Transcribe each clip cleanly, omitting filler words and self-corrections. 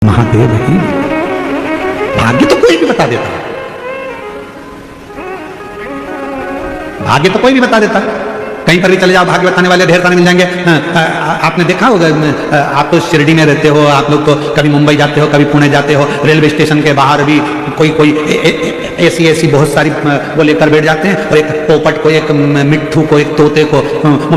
महादेव ही। भाग्य तो कोई भी बता देता है, भाग्य तो कोई भी बता देता है। कहीं पर भी चले जाओ, भाग्य बताने वाले ढेर सारे मिल जाएंगे। आपने देखा होगा, आप तो शिरडी में रहते हो, आप लोग तो कभी मुंबई जाते हो, कभी पुणे जाते हो, रेलवे स्टेशन के बाहर भी कोई ऐसी बहुत सारी वो लेकर बैठ जाते हैं, और एक पोपट को, एक मिट्ठू को, एक तोते को,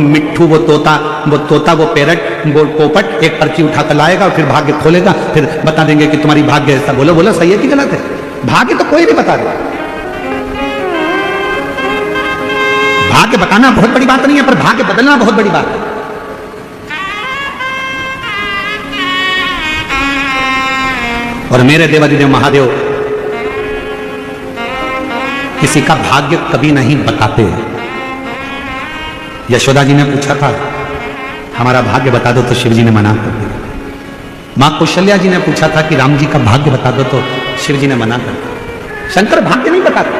मिट्ठू वो तोता वो पैरट वो पोपट एक पर्ची उठाकर लाएगा और फिर भाग्य खोलेगा, फिर बता देंगे कि तुम्हारी भाग्य ऐसा। बोलो सही है कि गलत है? भाग्य तो कोई भी बता दे। भाग्य बताना बहुत बड़ी बात नहीं है, पर भाग्य बदलना बहुत बड़ी बात है। और मेरे देवाधिदेव महादेव किसी का भाग्य कभी नहीं बताते। यशोदा जी ने पूछा था हमारा भाग्य बता दो, तो शिव जी ने मना कर दिया। मां कौशल्या जी ने पूछा था कि राम जी का भाग्य बता दो, तो शिव जी ने मना कर दिया। शंकर भाग्य नहीं बताते,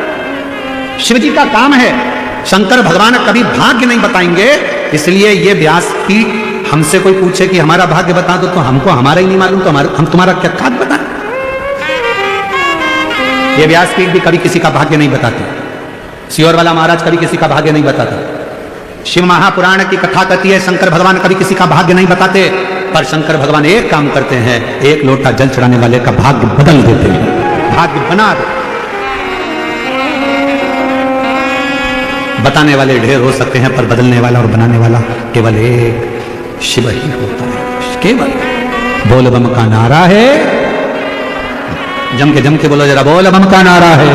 शिव जी का काम है। शंकर भगवान कभी भाग्य नहीं बताएंगे। इसलिए ये व्यासपीठ हमसे कोई पूछे कि हमारा भाग्य बता दो, तो हमको हमारा ही नहीं मालूम, तो हम तुम्हारा क्या खाद बताएं? ये व्यासपीठ भी कभी किसी का भाग्य नहीं बताते। सियोर वाला महाराज कभी किसी का भाग्य नहीं बताता। शिव महापुराण की कथा कहती है शंकर भगवान कभी किसी का भाग्य नहीं बताते, पर शंकर भगवान एक काम करते हैं, एक लोटा जल चढ़ाने वाले का भाग्य बदल देते हैं, भाग्य बना देते। बताने वाले ढेर हो सकते हैं, पर बदलने वाला और बनाने वाला केवल एक शिव ही होता है। केवल बोल बम का नारा है, जम के बोलो जरा, बोल बम का नारा है।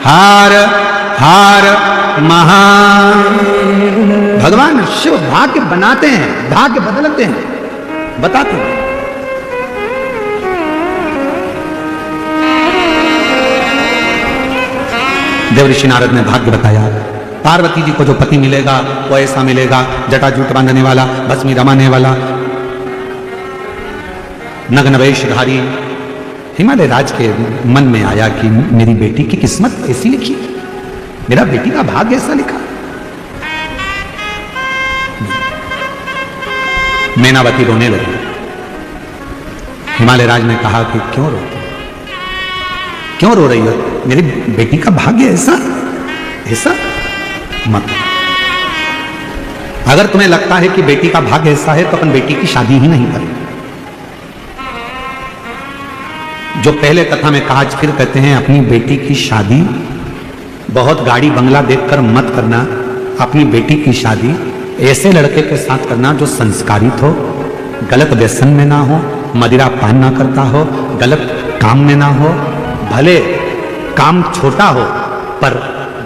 हार हार महा भगवान शिव भाग्य बनाते हैं, भाग्य बदलते हैं, बताते हैं। देवऋषि नारद ने भाग्य बताया। पार्वती जी को जो पति मिलेगा वो ऐसा मिलेगा, जटाजूट बांधने वाला, भस्मी रमाने वाला, नग्न वेशधारी। हिमालय राज के मन में आया कि मेरी बेटी की किस्मत ऐसी लिखी, मेरा बेटी का भाग्य ऐसा लिखा। मैनावती रोने लगी। हिमालय राज ने कहा कि क्यों रोते, क्यों रो रही हो? मेरी बेटी का भाग्य ऐसा ऐसा मत। अगर तुम्हें लगता है कि बेटी का भाग्य ऐसा है, तो अपन बेटी की शादी ही नहीं करें। जो पहले कथा में कहा, फिर कहते हैं, अपनी बेटी की शादी बहुत गाड़ी बंगला देखकर मत करना। अपनी बेटी की शादी ऐसे लड़के के साथ करना जो संस्कारित हो, गलत व्यसन में ना हो, मदिरा पान ना करता हो, गलत काम में ना हो, भले काम छोटा हो पर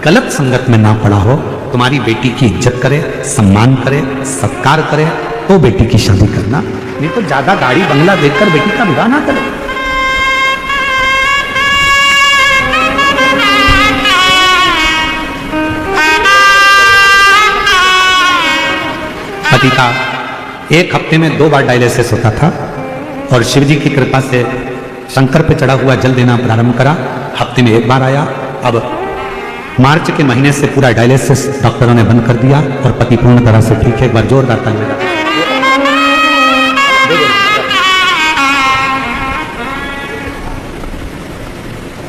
गलत संगत में ना पड़ा हो। तुम्हारी बेटी की इज्जत करे, सम्मान करे, सत्कार करे, तो बेटी की शादी करना। नहीं तो ज्यादा गाड़ी बंगला देखकर बेटी का विवाह ना करे। पति का एक हफ्ते में 2 बार डायलिसिस होता था, और शिव जी की कृपा से शंकर पे चढ़ा हुआ जल देना प्रारंभ करा। हफ्ते में 1 बार आया। अब मार्च के महीने से पूरा डायलिसिस डॉक्टरों ने बंद कर दिया, और पति पूर्ण तरह से ठीक है। एक बार जोरदार ताली बजा।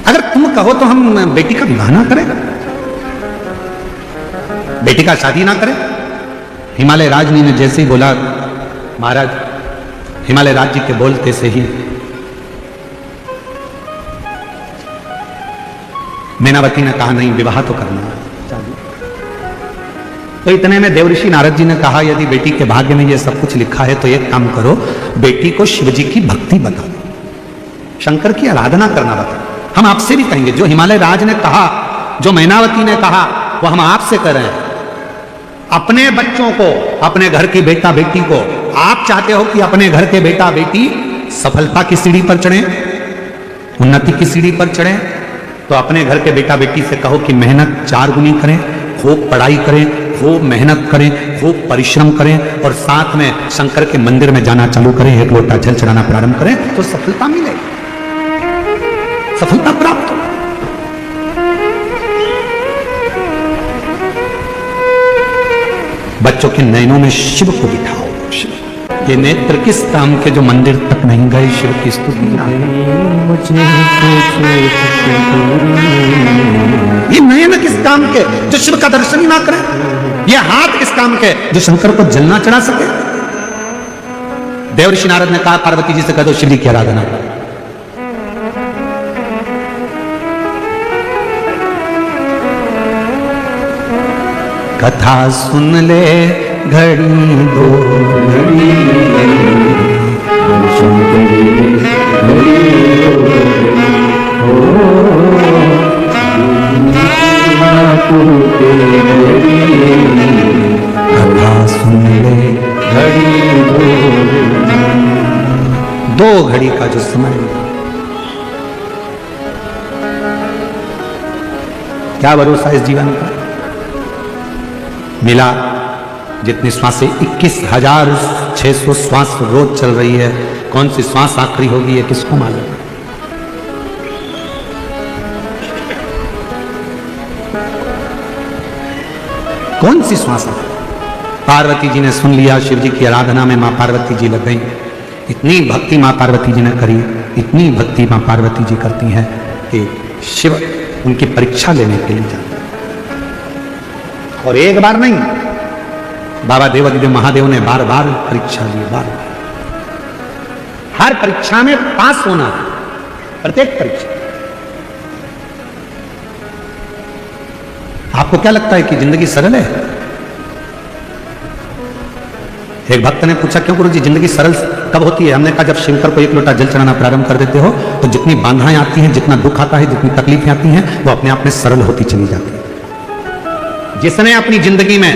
अगर तुम कहो तो हम बेटी का विवाह ना करें, बेटी का शादी ना करें। हिमालय राज ने जैसे ही बोला, महाराज हिमालय राज जी के बोलते से ही मैनावती ने कहा नहीं, विवाह तो करना है। तो इतने में देवऋषि नारद जी ने कहा, यदि बेटी के भाग्य में ये सब कुछ लिखा है, तो एक काम करो, बेटी को शिव जी की भक्ति बताओ, शंकर की आराधना करना बताओ। हम आपसे भी कहेंगे, जो हिमालय राज ने कहा, जो मैनावती ने कहा, वो हम आपसे कर रहे हैं। अपने बच्चों को, अपने घर की बेटा बेटी को, आप चाहते हो कि अपने घर के बेटा बेटी सफलता की सीढ़ी पर चढ़े, उन्नति की सीढ़ी पर चढ़े, तो अपने घर के बेटा बेटी से कहो कि मेहनत 4 गुनी करें, खूब पढ़ाई करें, खूब मेहनत करें, खूब परिश्रम करें, और साथ में शंकर के मंदिर में जाना चालू करें, एक लोटा जल चढ़ाना प्रारंभ करें, तो सफलता मिलेगी, सफलता प्राप्त हो। बच्चों के नयनों में शिव को बिठाओ, शिव ये नेत्र किस काम के जो मंदिर तक नहीं गए शिव की स्तुति ना। ये नयन किस काम के जो शिव का दर्शन ही ना करे। ये हाथ किस काम के जो शंकर को जल ना चढ़ा सके। देवर्षि नारद ने कहा पार्वती जी से कह दो शिव जी की आराधना। कथा सुन ले घड़ी दो घड़ी कथा सुन ले घड़ी दो घड़ी का जो समय क्या भरोसा इस जीवन का। मिला जितनी श्वासें 21,600 श्वास रोज चल रही है। कौन सी श्वास आखिरी होगी ये किसको मालूम। कौन सी श्वास। पार्वती जी ने सुन लिया शिव जी की आराधना में मां पार्वती जी लग गई। इतनी भक्ति मां पार्वती जी ने करी, इतनी भक्ति मां पार्वती जी करती हैं कि शिव उनकी परीक्षा लेने के लिए जाते। और एक बार नहीं, बाबा देवादिदेव महादेव ने बार बार परीक्षा ली। बार हर परीक्षा में पास होना, प्रत्येक परीक्षा। आपको क्या लगता है कि जिंदगी सरल है। एक भक्त ने पूछा क्यों गुरु जी जिंदगी सरल कब होती है। हमने कहा जब शंकर को एक लोटा जल चढ़ाना प्रारंभ कर देते हो तो जितनी बाधाएं आती हैं, जितना दुख आता है, जितनी तकलीफें आती हैं, वो अपने आप में सरल होती चली जाती है। जिसने अपनी जिंदगी में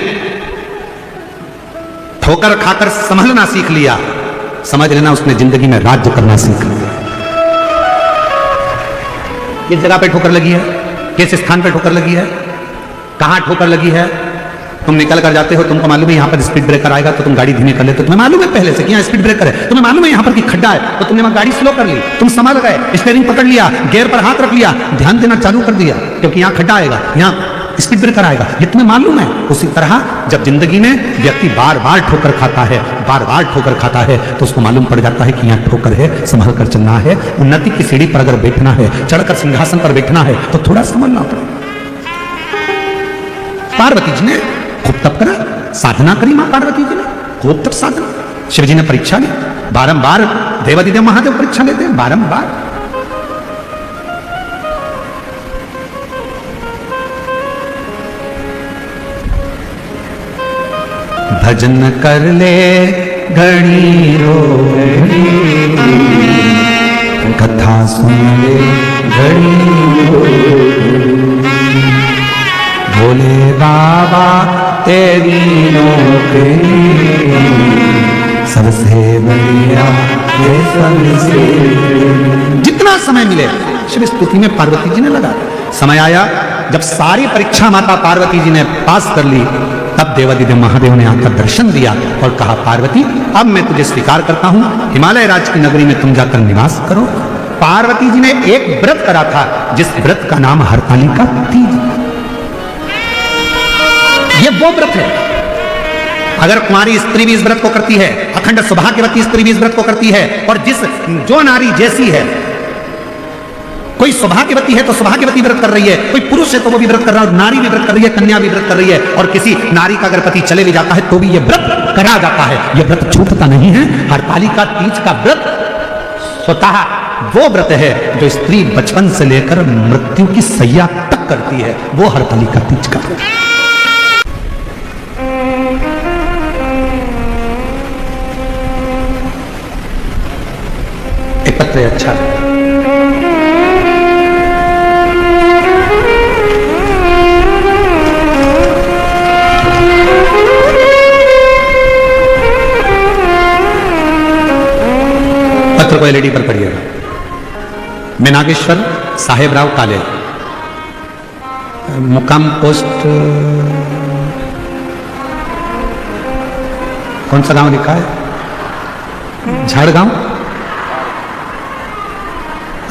ठोकर खाकर संभलना सीख लिया, समझ लेना उसने जिंदगी में राज्य करना सीख लिया। किस जगह पे ठोकर लगी है, किस स्थान पे ठोकर लगी है, कहां ठोकर लगी है। तुम निकल कर जाते हो, तुमको मालूम है यहां पर स्पीड ब्रेकर आएगा तो तुम गाड़ी धीमी कर लेते हो। तुम्हें मालूम है पहले से कि यहां स्पीड ब्रेकर है, तुम्हें मालूम है यहां पर कि खड्डा है, तो तुमने वहां गाड़ी स्लो कर ली, तुम संभल गए, स्टीयरिंग पकड़ लिया, गियर पर हाथ रख लिया, ध्यान देना चालू कर दिया क्योंकि यहां खड्डा आएगा, यहां स्पीड ब्रेकर आएगा। ये तुम्हें मालूम है। उसी तरह जब जिंदगी में व्यक्ति बार बार ठोकर खाता है, बार बार ठोकर खाता है, तो उसको मालूम पड़ जाता है कि यहाँ ठोकर है, संभल कर चलना है। उन्नति की सीढ़ी पर अगर बैठना है, चढ़कर सिंहासन पर बैठना है तो थोड़ा संभलना पड़ेगा। पार्वती जी ने खूब तप करा, साधना करी मां पार्वती जी ने खूब तप साधना। शिव जी ने परीक्षा ली, बारंबार देवादिदेव महादेव परीक्षा लेते हैं, बारंबार। भजन कर ले घड़ी रो घड़ी, कथा सुन ले घड़ी रो, भोले बाबा तेरी नौकरी सबसे बढ़िया है सबसे। जितना समय मिले शिव स्तुति में पार्वती जी ने लगा। समय आया जब सारी परीक्षा माता पार्वती जी ने पास कर ली, तब देवादिदेव महादेव ने आकर दर्शन दिया और कहा पार्वती अब मैं तुझे स्वीकार करता हूं, हिमालय राज्य की नगरी में तुम जाकर निवास करो। पार्वती जी ने एक व्रत करा था जिस व्रत का नाम हरतालिका तीज। ये वो व्रत है, अगर कुमारी स्त्री भी इस व्रत को करती है, अखंड सौभाग्यवती स्त्री भी इस व्रत को करती है, और जो नारी जैसी है, कोई सौभाग्यवती है तो सौभाग्यवती व्रत कर रही है, कोई पुरुष है तो वो भी व्रत कर रहा है, नारी भी व्रत कर रही है, कन्या भी व्रत कर रही है, और किसी नारी का अगर पति चले भी जाता है तो भी ये व्रत करा जाता है। ये व्रत छूटता नहीं है। हरतालिका तीज का व्रत स्वतः वो व्रत है जो स्त्री बचपन से लेकर मृत्यु की सैया तक करती है, वो हरतालिका तीज का व्रत। एक पत्र अच्छा है। पत्र को एलईडी पर पढ़िएगा। मैं नागेश्वर साहेब राव काले, मुकाम पोस्ट कौन सा गांव लिखा है, झाड़गांव,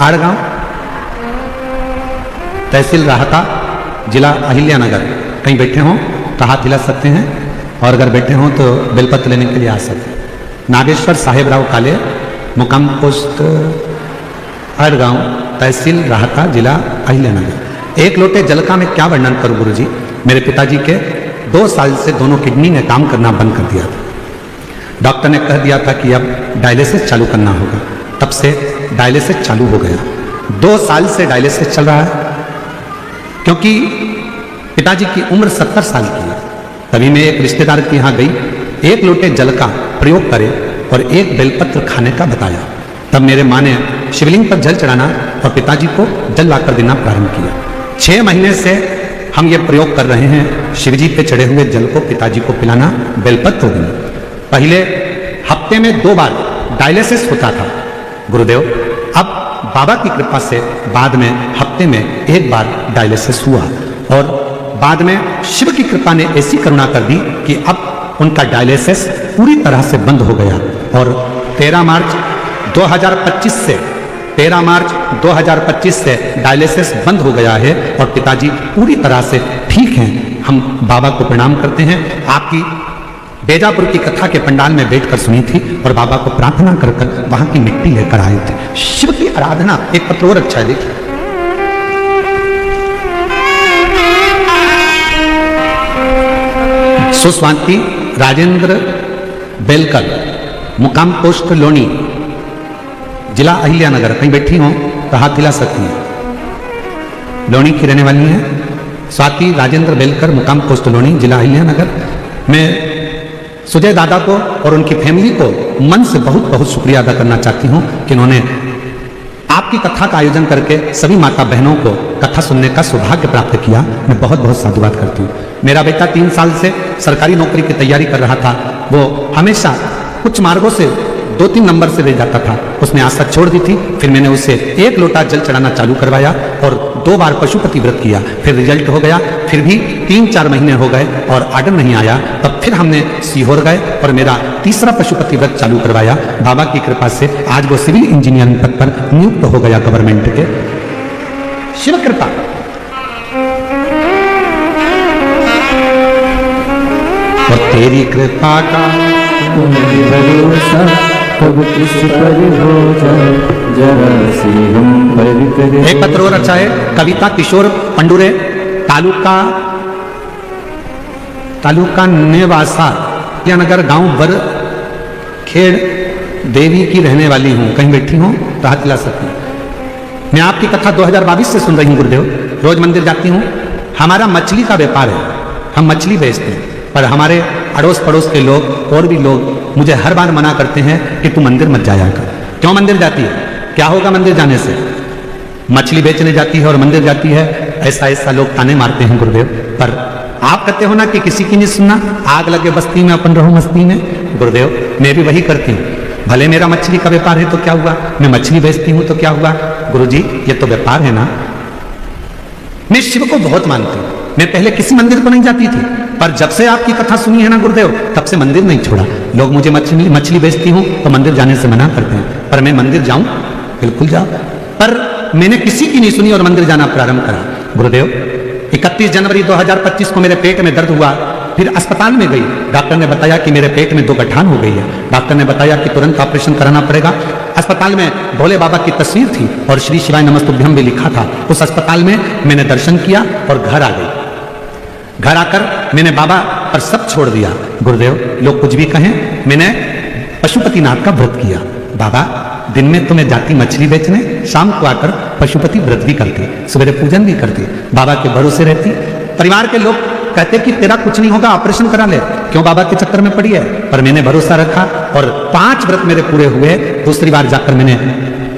आड़गांव, तहसील राहता, जिला अहिल्यानगर। कहीं बैठे हों तो हाथ हिला सकते हैं, और अगर बैठे हों तो बेलपत्र लेने के लिए आ सकते हैं। नागेश्वर साहेबराव काले, मुकाम पोस्ट अड़गांव, तहसील राहता, जिला अहिल्यानगर। एक लोटे जल का मैं क्या वर्णन करूं गुरुजी। मेरे पिताजी के 2 साल से दोनों किडनी ने काम करना बंद कर दिया था। डॉक्टर ने कह दिया था कि अब डायलिसिस चालू करना होगा। तब से डायलिसिस चालू हो गया। 2 साल से डायलिसिस चल रहा है, क्योंकि पिताजी की उम्र 70 साल की है। तभी मैं एक रिश्तेदार के यहाँ गई, 1 लोटे जल का प्रयोग करे और 1 बेलपत्र खाने का बताया। तब मेरे माँ ने शिवलिंग पर जल चढ़ाना और पिताजी को जल लाकर देना प्रारंभ किया। 6 महीने से हम ये प्रयोग कर रहे हैं, शिवजी पे चढ़े हुए जल को पिताजी को पिलाना, बेलपत्र देना। पहले हफ्ते में 2 बार डायलिसिस होता था गुरुदेव। अब बाबा की कृपा से बाद में हफ्ते में 1 बार डायलिसिस हुआ और बाद में शिव की कृपा ने ऐसी करुणा कर दी कि अब उनका डायलिसिस पूरी तरह से बंद हो गया। और 13 मार्च 2025 से डायलिसिस बंद हो गया है और पिताजी पूरी तरह से ठीक हैं। हम बाबा को प्रणाम करते हैं। आपकी बेजापुर की कथा के पंडाल में बैठकर सुनी थी और बाबा को प्रार्थना कर वहां की मिट्टी लेकर आए थे। शिव की आराधना। एक पत्र और अच्छा है, देखिए। सुस्वाति राजेंद्र बेलकर, मुकाम पोस्ट लोनी, जिला अहिल्यानगर। कहीं बैठी हो तो हाथ हिला सकती है। लोनी की रहने वाली है स्वाति राजेंद्र बेलकर, मुकाम पोस्ट लोनी, जिला अहिल्यानगर। मैं सुजय दादा को और उनकी फैमिली को मन से बहुत बहुत शुक्रिया अदा करना चाहती हूँ कि उन्होंने आपकी कथा का आयोजन करके सभी माता बहनों को कथा सुनने का सौभाग्य प्राप्त किया। मैं बहुत बहुत साधुवाद करती हूँ। मेरा बेटा 3 साल से सरकारी नौकरी की तैयारी कर रहा था। वो हमेशा कुछ मार्गों से 2-3 नंबर से रह जाता था। उसने आशा छोड़ दी थी। फिर मैंने उसे 1 लोटा जल चढ़ाना चालू करवाया और 2 बार पशुपति व्रत किया। फिर रिजल्ट हो गया। फिर भी 3-4 महीने हो गए और आर्डर नहीं आया। तब फिर हमने सीहोर गए और मेरा 3रा पशुपति व्रत चालू करवाया। बाबा की कृपा से आज वो सिविल इंजीनियरिंग पद पर नियुक्त हो गया गवर्नमेंट के। शिव कृपा। और तेरी कृपा का भरोसा कब किस पर हो जाए, जरा सी हम पर करे। एक पत्र और अच्छा है। कविता किशोर पंडुरे, तालुका नेवासा, नगर, गांव बर खेड़, देवी की रहने वाली हूँ। कहीं बैठी हूँ तो हाथ हिला सकती हूँ। मैं आपकी कथा 2022 से सुन रही हूँ गुरुदेव। रोज मंदिर जाती हूँ। हमारा मछली का व्यापार है, हम मछली बेचते हैं। पर हमारे अड़ोस पड़ोस के लोग और भी लोग मुझे हर बार मना करते हैं कि तू मंदिर मत जाया कर। क्यों मंदिर जाती है? क्या होगा मंदिर जाने से? मछली बेचने जाती है और मंदिर जाती है, ऐसा लोग ताने मारते हैं गुरुदेव। पर आप कहते हो ना कि किसी की नहीं सुनना, आग लगे बस्ती में अपन रहूं मस्ती में। गुरुदेव मैं भी वही करती हूँ। भले मेरा मछली का व्यापार है तो क्या हुआ, मैं मछली बेचती हूँ तो क्या हुआ। गुरुजी ये तो व्यापार है ना। मैं शिव को बहुत मानती हूँ। मैं पहले किसी मंदिर को नहीं जाती थी, पर जब से आपकी कथा सुनी है ना गुरुदेव, तब से मंदिर नहीं छोड़ा। लोग मुझे मछली बेचती हूँ तो मंदिर जाने से मना करते हैं, पर मैं मंदिर जाऊं, बिल्कुल जाऊं। पर मैंने किसी की नहीं सुनी और मंदिर जाना प्रारंभ करा। गुरुदेव 31 जनवरी 2025 को मेरे पेट में दर्द हुआ। फिर अस्पताल में गई। डॉक्टर ने बताया कि मेरे पेट में 2 गठान हो गई है। डॉक्टर ने बताया कि तुरंत ऑपरेशन कराना पड़ेगा। अस्पताल में भोले बाबा की तस्वीर थी और श्री शिवाय नमस्तुभ्यम भी लिखा था। उस अस्पताल में मैंने दर्शन किया और घर आ गई। घर आकर मैंने बाबा पर सब छोड़ दिया। गुरुदेव लोग कुछ भी कहें, मैंने पशुपतिनाथ का व्रत किया। बाबा दिन में तो मैं जाती मछली बेचने, शाम को आकर पशुपति व्रत भी करती, सवेरे पूजन भी करती, बाबा के भरोसे रहती। परिवार के लोग कहते कि तेरा कुछ नहीं होगा, ऑपरेशन करा ले, क्यों बाबा के चक्कर में पड़ी है। पर मैंने भरोसा रखा और 5 व्रत मेरे पूरे हुए। दूसरी बार जाकर मैंने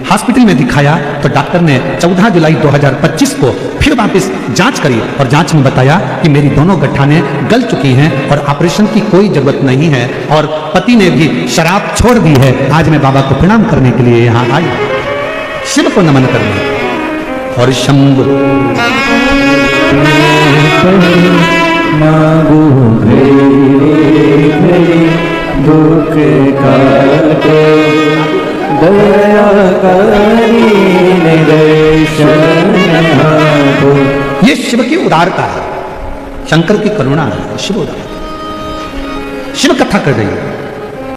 हॉस्पिटल में दिखाया तो डॉक्टर ने 14 जुलाई 2025 को फिर वापस जांच करी और जांच में बताया कि मेरी दोनों गठाने गल चुकी हैं और ऑपरेशन की कोई जरूरत नहीं है। और पति ने भी शराब छोड़ दी है। आज मैं बाबा को प्रणाम करने के लिए यहाँ आई, शिव को नमन करने। और शंभु दुख काटे दया करी निदर्शन। ये शिव की उदारता है, शंकर की करुणा है। शिव उदार, शिव कथा कर रही है।